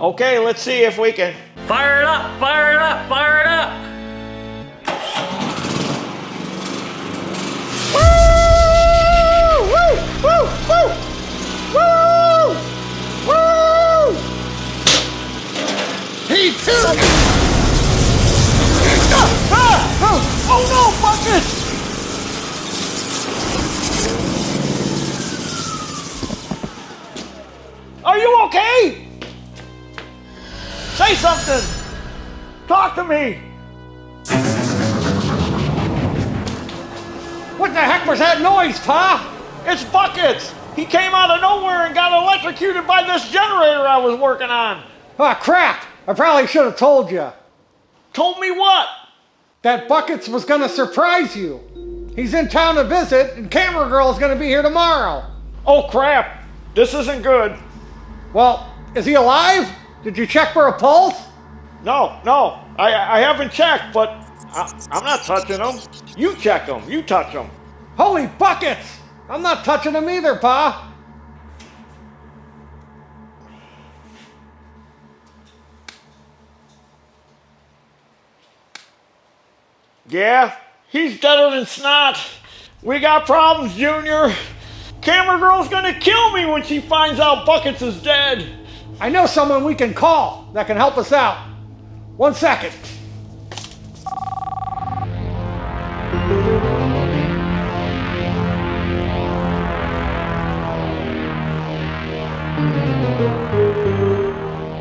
Okay, let's see if we can. Fire it up, fire it up, fire it up. Woo! Woo! Woo! Woo! Woo! Woo! He took it! Oh no, buckets! Are you okay? Say something! Talk to me! What the heck was that noise, Pa? It's Buckets! He came out of nowhere and got electrocuted by this generator I was working on. Ah, crap! I probably should have told you. Told me what? That Buckets was gonna surprise you. He's in town to visit, and Camera Girl's gonna be here tomorrow. Oh crap! This isn't good. Well, is he alive? Did you check for a pulse? No, I haven't checked, but I'm not touching him. You check him, you touch him. Holy Buckets! I'm not touching him either, Pa. Yeah, he's deader than snot. We got problems, Junior. Camera Girl's gonna kill me when she finds out Buckets is dead. I know someone we can call that can help us out. 1 second.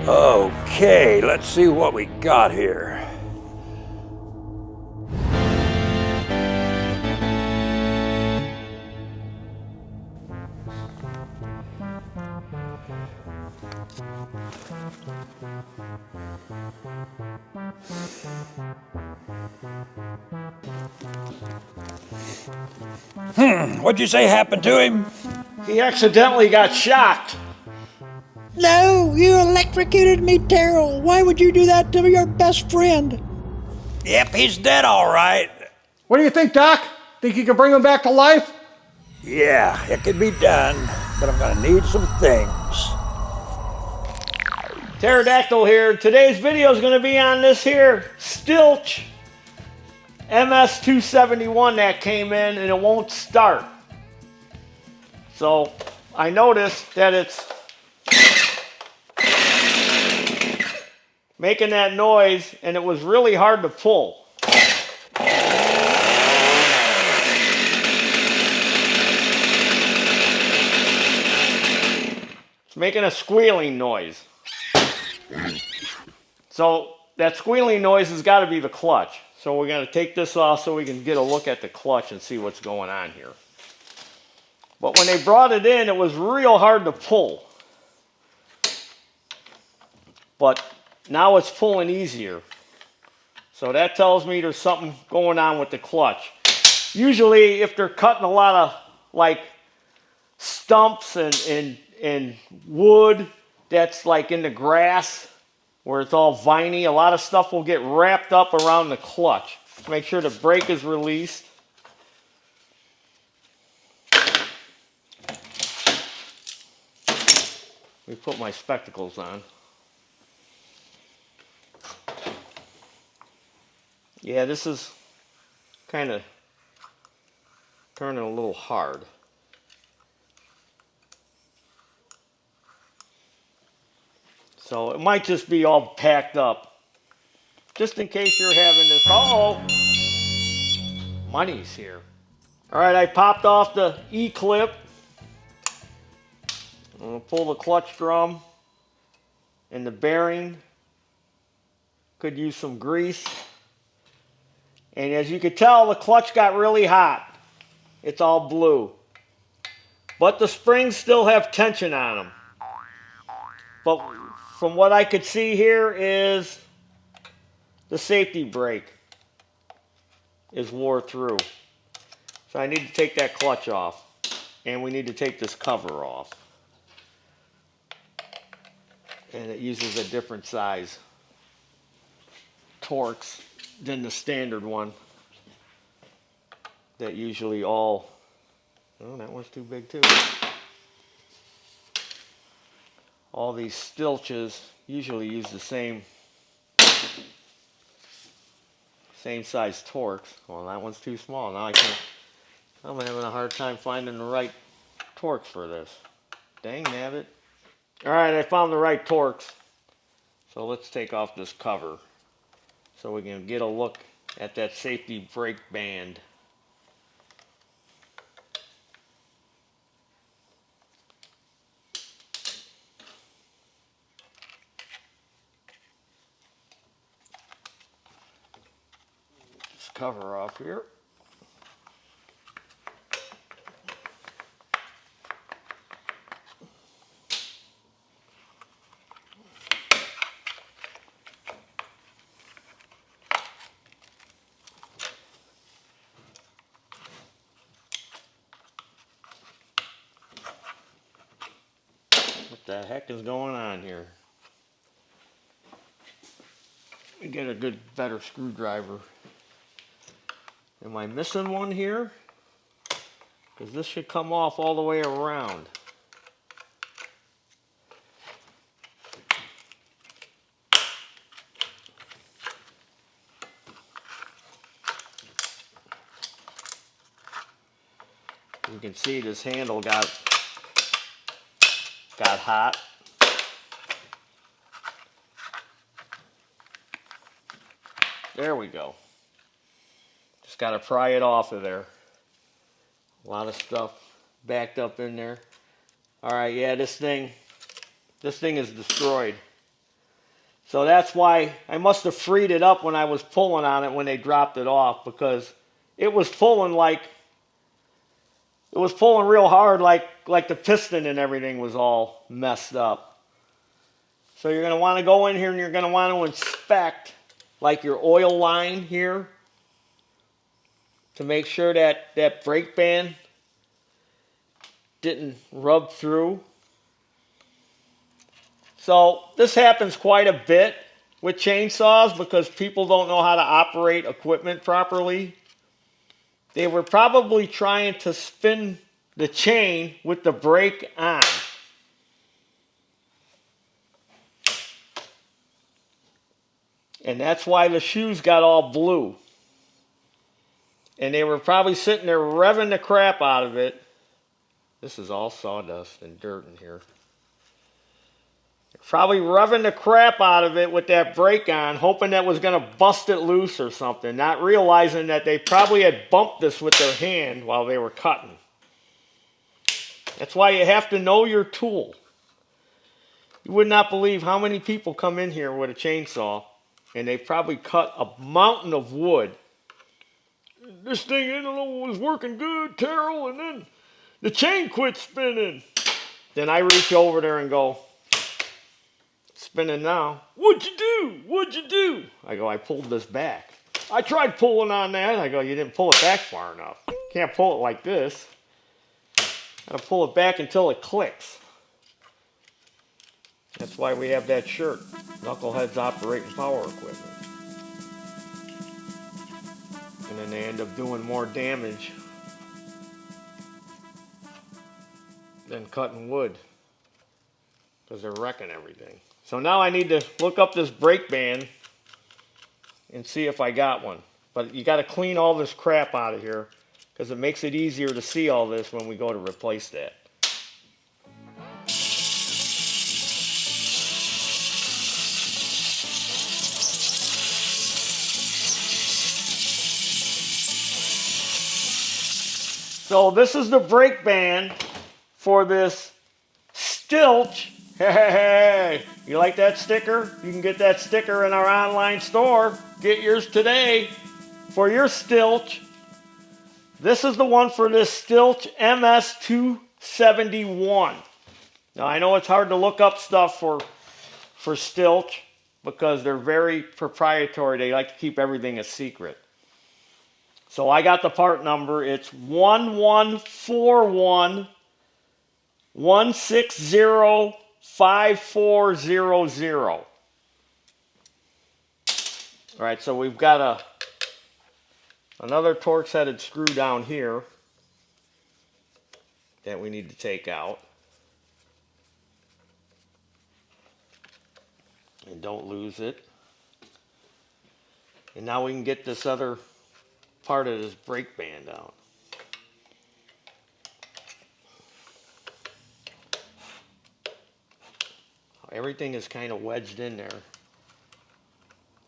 Okay, let's see what we got here. What'd you say happened to him? He accidentally got shocked. No, you electrocuted me, Taryl. Why would you do that to your best friend? Yep, he's dead all right. What do you think, Doc? Think you can bring him back to life? Yeah, it could be done, but I'm gonna need some things. Pterodactyl here. Today's video is going to be on this here Stihl MS 271 that came in and it won't start. So I noticed that it's making that noise and it was really hard to pull. It's making a squealing noise. So that squealing noise has got to be the clutch. So we're going to take this off so we can get a look at the clutch and see what's going on here. But when they brought it in, it was real hard to pull. But now it's pulling easier. So that tells me there's something going on with the clutch. Usually if they're cutting a lot of like stumps and wood that's like in the grass where it's all viney, a lot of stuff will get wrapped up around the clutch. Make sure the brake is released. Let me put my spectacles on. Yeah, this is kind of turning a little hard. So it might just be all packed up. Just in case you're having this. Uh-oh. Money's here. All right, I popped off the E-clip. I'm going to pull the clutch drum and the bearing. Could use some grease. And as you can tell, the clutch got really hot. It's all blue. But the springs still have tension on them. But from what I could see here is the safety brake is wore through. So I need to take that clutch off. And we need to take this cover off. And it uses a different size Torx than the standard one. That usually all, oh, that one's too big too. all these stilches usually use the same size Torx. Well, that one's too small. Now I'm having a hard time finding the right Torx for this. Dang nabbit. Alright, I found the right Torx. So let's take off this cover so we can get a look at that safety brake band. This cover off here. What the heck is going on here? Get a better screwdriver. Am I missing one here? Because this should come off all the way around. You can see this handle got hot. There we go. Just got to pry it off of there. A lot of stuff backed up in there. Alright, yeah, this thing is destroyed. So that's why I must have freed it up when I was pulling on it when they dropped it off, because it was pulling real hard, like the piston and everything was all messed up. So you're going to want to go in here and you're going to want to inspect like your oil line here to make sure that that brake band didn't rub through. So this happens quite a bit with chainsaws because people don't know how to operate equipment properly. They were probably trying to spin the chain with the brake on. And that's why the shoes got all blue. And they were probably sitting there revving the crap out of it. This is all sawdust and dirt in here. Probably revving the crap out of it with that brake on, hoping that was going to bust it loose or something, not realizing that they probably had bumped this with their hand while they were cutting. That's why you have to know your tool. You would not believe how many people come in here with a chainsaw and they probably cut a mountain of wood. This thing, I don't know, was working good, Taryl, and then the chain quit spinning. Then I reach over there and go, spinning now. What'd you do? What'd you do? I go, I pulled this back. I tried pulling on that. I go, you didn't pull it back far enough. Can't pull it like this. Gotta pull it back until it clicks. That's why we have that shirt. Knuckleheads operating power equipment. And then they end up doing more damage than cutting wood because they're wrecking everything. So now I need to look up this brake band and see if I got one. But you got to clean all this crap out of here because it makes it easier to see all this when we go to replace that. So this is the brake band for this Stihl. Hey, you like that sticker? You can get that sticker in our online store. Get yours today for your Stihl. This is the one for this Stihl MS 271. Now I know it's hard to look up stuff for Stihl because they're very proprietary. They like to keep everything a secret. So I got the part number. It's 1141 160 5400. All right, so we've got another Torx-headed screw down here that we need to take out. And don't lose it. And now we can get this other part of this brake band out. Everything is kind of wedged in there.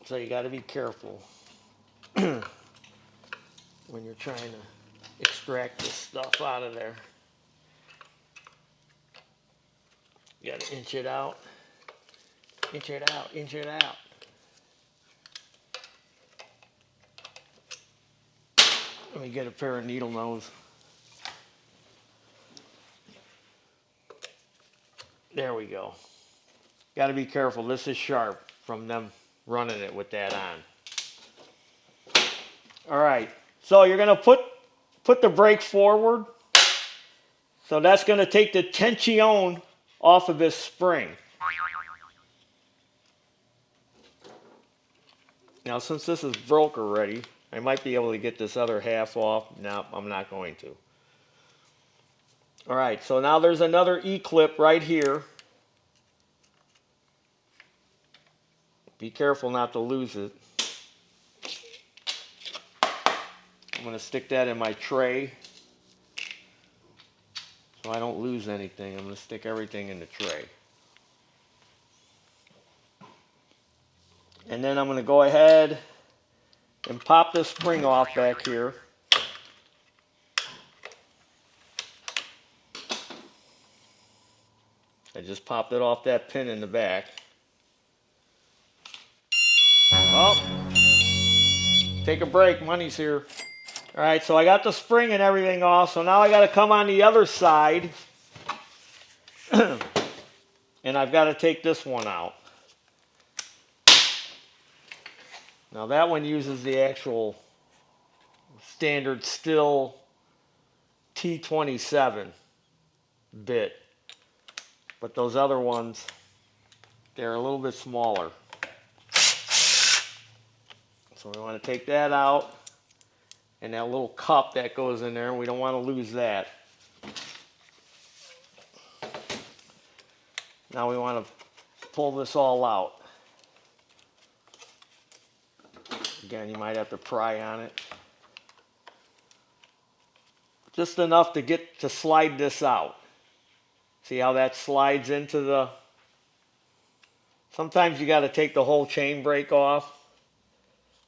So you got to be careful when you're trying to extract this stuff out of there. You got to inch it out. Inch it out, inch it out. Let me get a pair of needle nose. There we go. Got to be careful. This is sharp from them running it with that on. All right. So you're going to put the brake forward. So that's going to take the tension off of this spring. Now, since this is broke already, I might be able to get this other half off. No, I'm not going to. All right, so now there's another E-clip right here. Be careful not to lose it. I'm going to stick that in my tray so I don't lose anything. I'm going to stick everything in the tray. And then I'm going to go ahead and pop this spring off back here. I just popped it off that pin in the back. Well, take a break, money's here. All right, so I got the spring and everything off, so now I got to come on the other side and I've got to take this one out. Now that one uses the actual standard Stihl T27 bit, but those other ones, they're a little bit smaller. So we want to take that out, and that little cup that goes in there, we don't want to lose that. Now we want to pull this all out. Again, you might have to pry on it. Just enough to slide this out. See how that slides into the... Sometimes you got to take the whole chain brake off,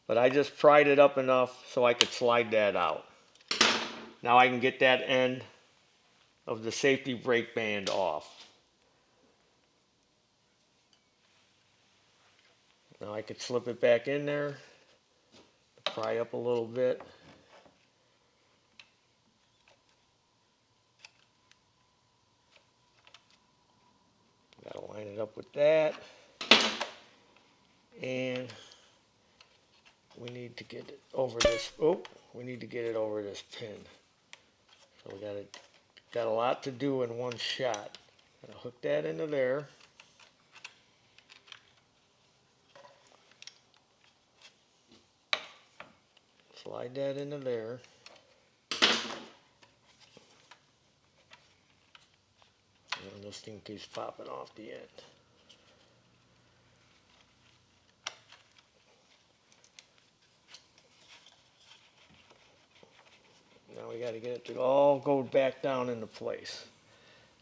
but I just pried it up enough so I could slide that out. Now I can get that end of the safety brake band off. Now I could slip it back in there, pry up a little bit. Gotta line it up with that. And we need to get it over this, we need to get it over this pin. So we got a lot to do in one shot. Gotta hook that into there. Slide that into there. And this thing keeps popping off the end. Now we got to get it to all go back down into place.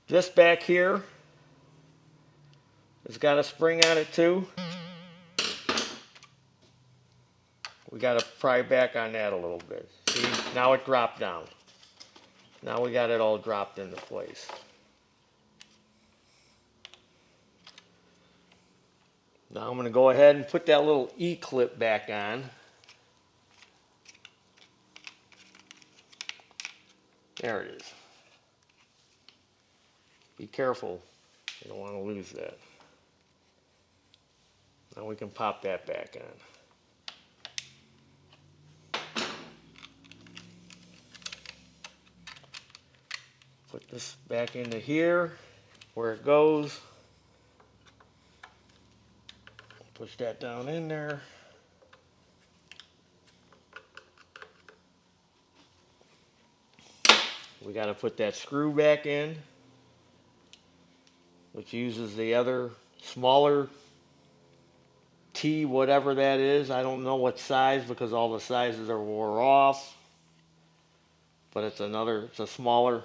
This back here has got a spring on it too. We got to pry back on that a little bit. See, now it dropped down. Now we got it all dropped into place. Now I'm going to go ahead and put that little E-clip back on. There it is. Be careful. You don't want to lose that. Now we can pop that back on. Put this back into here where it goes. Push that down in there. We got to put that screw back in, which uses the other smaller T whatever that is. I don't know what size because all the sizes are wore off. But it's a smaller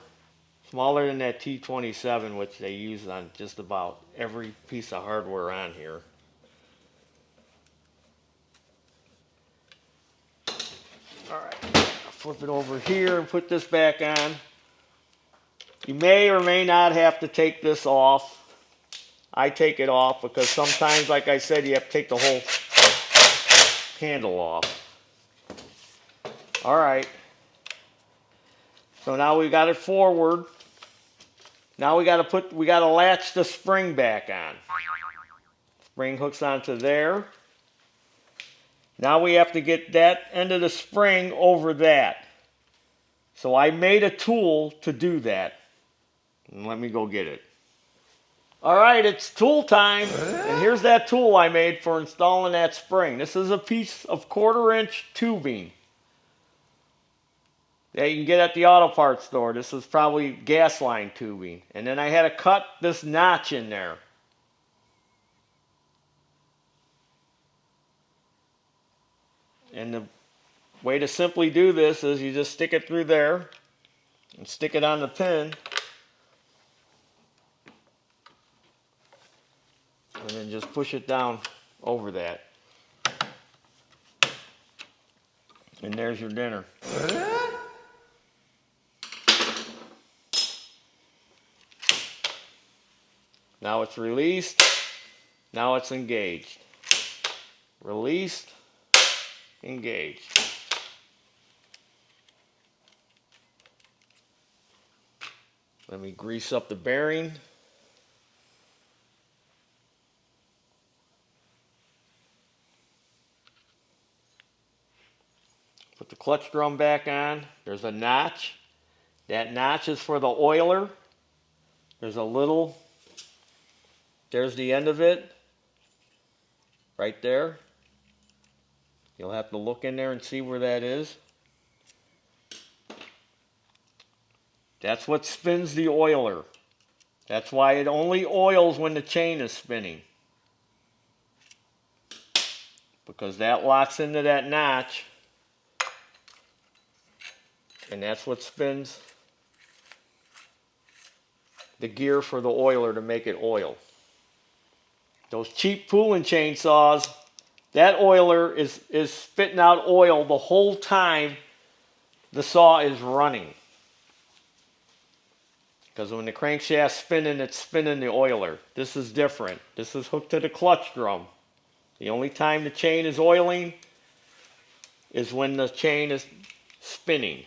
than that T27, which they use on just about every piece of hardware on here. Alright, I'll flip it over here and put this back on. You may or may not have to take this off. I take it off because sometimes, like I said, you have to take the whole handle off. Alright. So now we got it forward. Now we gotta latch the spring back on. Spring hooks onto there. Now we have to get that end of the spring over that. So I made a tool to do that. And let me go get it. Alright, it's tool time. And here's that tool I made for installing that spring. This is a piece of 1/4-inch tubing that you can get at the auto parts store. This is probably gas line tubing. And then I had to cut this notch in there. And the way to simply do this is you just stick it through there and stick it on the pin. And then just push it down over that. And there's your dinner. Now it's released. Now it's engaged. Released. Engaged. Let me grease up the bearing. Put the clutch drum back on. There's a notch. That notch is for the oiler. There's a little, there's the end of it. Right there. You'll have to look in there and see where that is. That's what spins the oiler. That's why it only oils when the chain is spinning. Because that locks into that notch. And that's what spins the gear for the oiler to make it oil. Those cheap pulling chainsaws, that oiler is spitting out oil the whole time the saw is running. Because when the crankshaft's spinning, it's spinning the oiler. This is different. This is hooked to the clutch drum. The only time the chain is oiling is when the chain is spinning.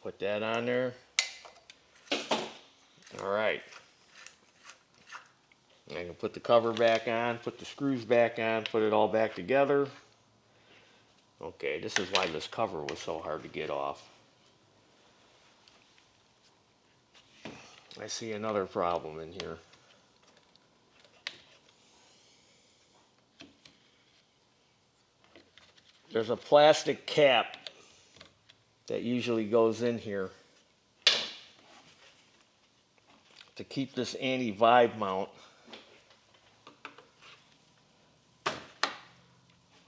Put that on there. Alright. I can put the cover back on, put the screws back on, put it all back together. Okay, this is why this cover was so hard to get off. I see another problem in here. There's a plastic cap that usually goes in here to keep this anti-vibe mount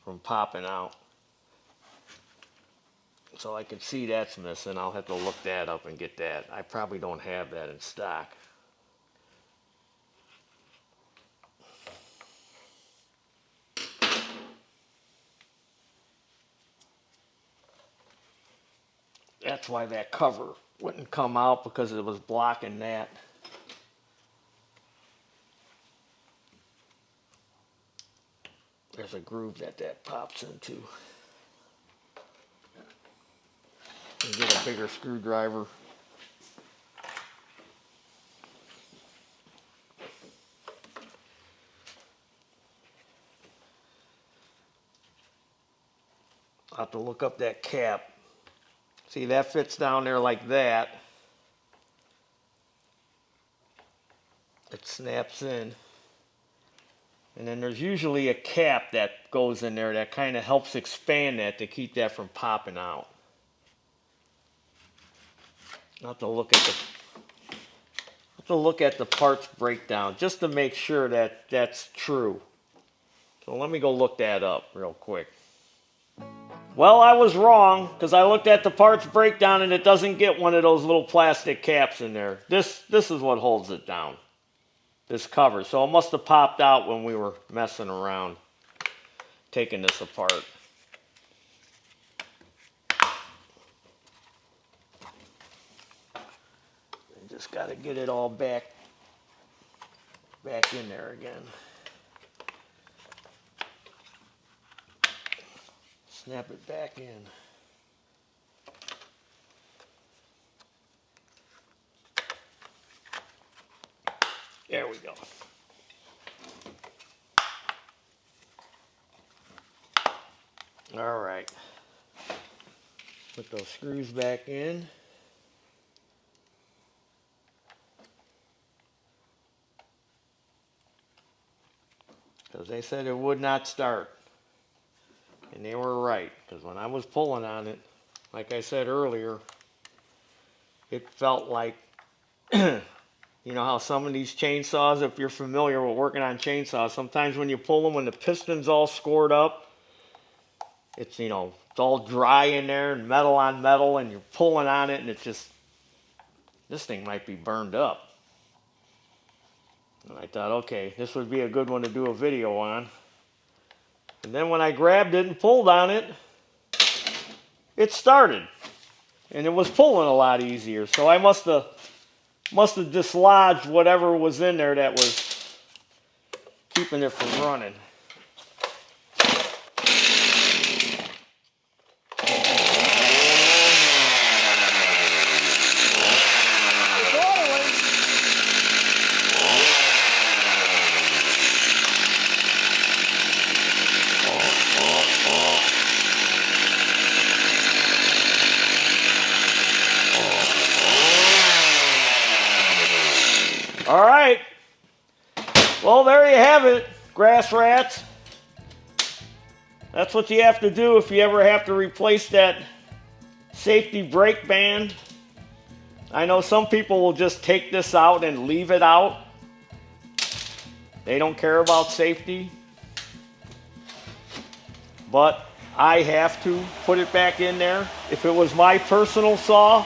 from popping out. So I can see that's missing. I'll have to look that up and get that. I probably don't have that in stock. That's why that cover wouldn't come out, because it was blocking that. There's a groove that pops into. And get a bigger screwdriver. I'll have to look up that cap. See, that fits down there like that. It snaps in. And then there's usually a cap that goes in there that kind of helps expand that to keep that from popping out. I'll have to look at to look at the parts breakdown just to make sure that that's true. So let me go look that up real quick. Well, I was wrong because I looked at the parts breakdown and it doesn't get one of those little plastic caps in there. This is what holds it down, this cover. So it must have popped out when we were messing around taking this apart. Just got to get it all back in there again. Snap it back in. There we go. All right. Put those screws back in. Because they said it would not start. And they were right, because when I was pulling on it, like I said earlier, it felt like, you know how some of these chainsaws, if you're familiar with working on chainsaws, sometimes when you pull them, when the piston's all scored up, it's, you know, it's all dry in there and metal on metal, and you're pulling on it, and it's just, this thing might be burned up. And I thought, okay, this would be a good one to do a video on. And then when I grabbed it and pulled on it, it started. And it was pulling a lot easier. So I must have dislodged whatever was in there that was keeping it from running. All right, well, there you have it, grass rats. That's what you have to do if you ever have to replace that safety brake band. I know some people will just take this out and leave it out. They don't care about safety. But I have to put it back in there. If it was my personal saw,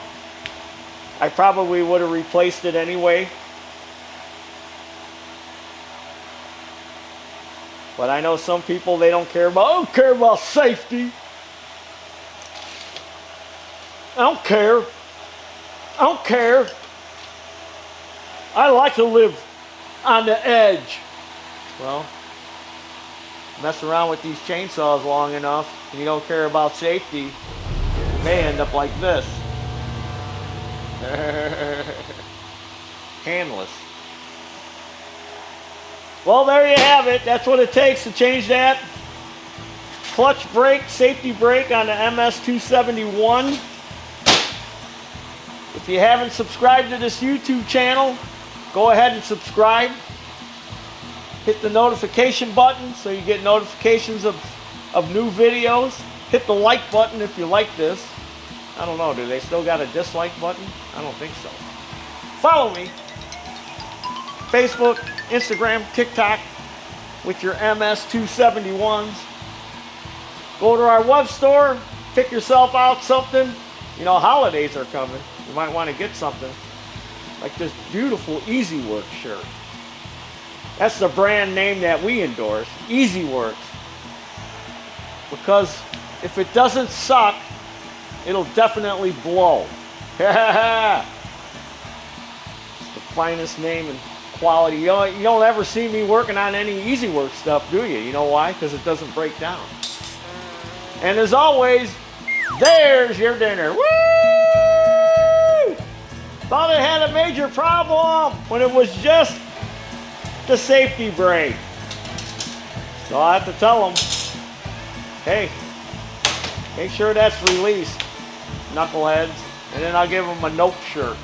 I probably would have replaced it anyway. But I know some people, they don't care about, I don't care about safety. I don't care. I don't care. I like to live on the edge. Well, mess around with these chainsaws long enough, and you don't care about safety, you may end up like this. Handless. Well, there you have it. That's what it takes to change that clutch brake, safety brake on the MS-271. If you haven't subscribed to this YouTube channel, go ahead and subscribe. Hit the notification button so you get notifications of new videos. Hit the like button if you like this. I don't know, do they still got a dislike button? I don't think so. Follow me. Facebook, Instagram, TikTok with your MS-271s. Go to our web store, pick yourself out something. You know, holidays are coming. You might want to get something like this beautiful Easy Work shirt. That's the brand name that we endorse, Easy Work. Because if it doesn't suck, it'll definitely blow. It's the finest name and quality. You don't ever see me working on any Easy Work stuff, do you? You know why? Because it doesn't break down. And as always, there's your dinner. Woo! Thought it had a major problem when it was just the safety brake. So I have to tell them, hey, make sure that's released, knuckleheads. And then I'll give them a nope shirt.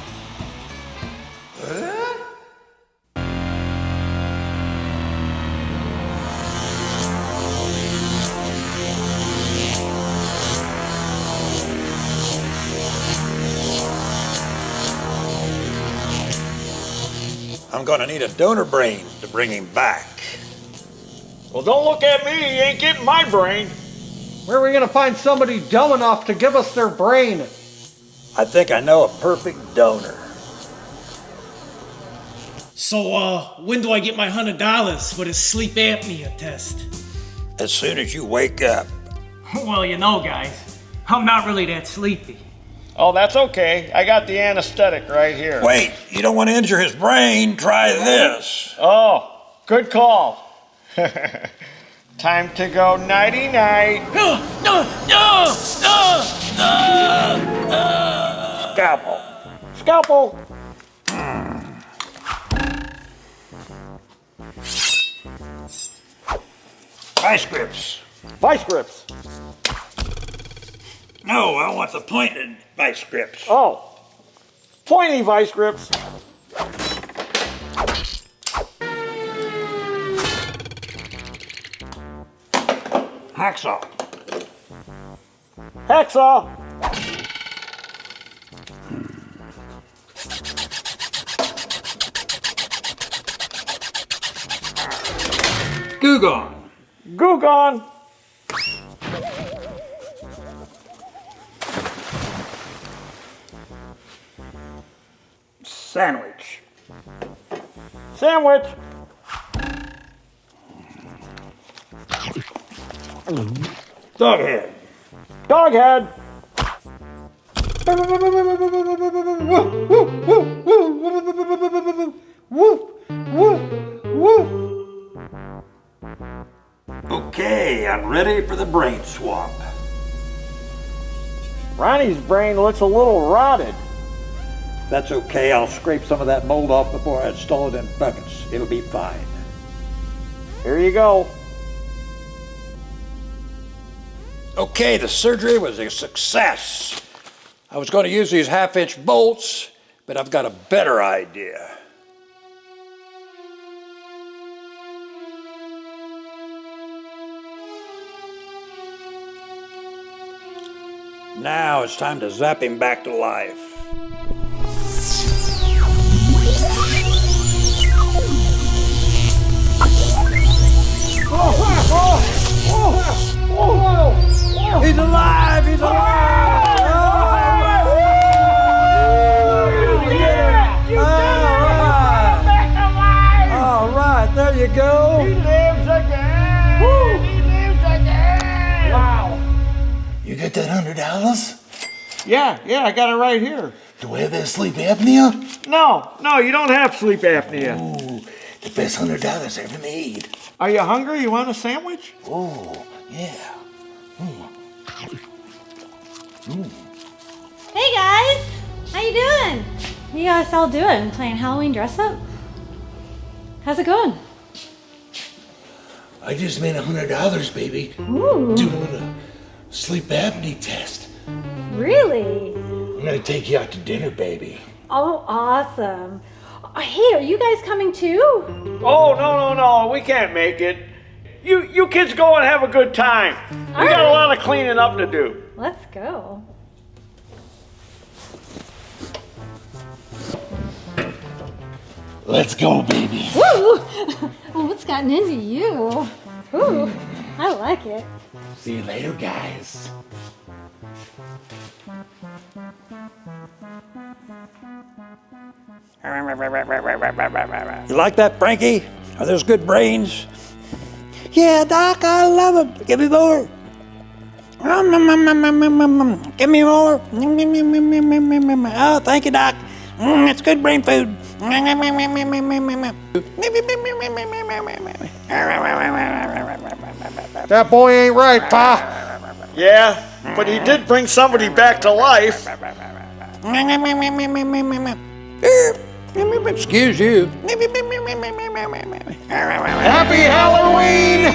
I'm gonna need a donor brain to bring him back. Well, don't look at me. You ain't getting my brain. Where are we gonna find somebody dumb enough to give us their brain? I think I know a perfect donor. So, when do I get my $100 for this sleep apnea test? As soon as you wake up. Well, you know, guys, I'm not really that sleepy. Oh, that's okay. I got the anesthetic right here. Wait, you don't want to injure his brain? Try this. Oh, good call. Time to go nighty-night. Scalpel. Scalpel. Vice grips. Vice grips. No, I want the pointed vice grips. Oh, pointy vice grips. Hacksaw. Hacksaw. Goo gone. Goo gone. Sandwich. Sandwich. Dog head. Dog head. Okay, I'm ready for the brain swap. Ronnie's brain looks a little rotted. That's okay, I'll scrape some of that mold off before I install it in buckets. It'll be fine. Here you go. Okay, the surgery was a success. I was going to use these half-inch bolts, but I've got a better idea. Now it's time to zap him back to life. He's alive! He's alive! All right, there you go. He lives again! He lives again! Wow. You got that $100? Yeah, I got it right here. Do I have that sleep apnea? No, you don't have sleep apnea. Ooh, the best $100 I ever made. Are you hungry? You want a sandwich? Oh, yeah. Hey guys, how you doing? What you guys all doing? Playing Halloween dress up? How's it going? I just made $100, baby. Ooh, Doing a sleep apnea test. really? I'm gonna take you out to dinner, baby. Oh, awesome. Hey, are you guys coming too? Oh, no, we can't make it. You kids go and have a good time. We got a lot of cleaning up to do. Let's go. Let's go, baby. Woo! Well, what's gotten into you? Ooh, I like it. See you later, guys. You like that, Frankie? Are those good brains? Yeah, Doc, I love them. Give me more. Give me more. Oh, thank you, Doc. It's good brain food. That boy ain't right, Pa. Yeah, but he did bring somebody back to life. Excuse you. Happy Halloween!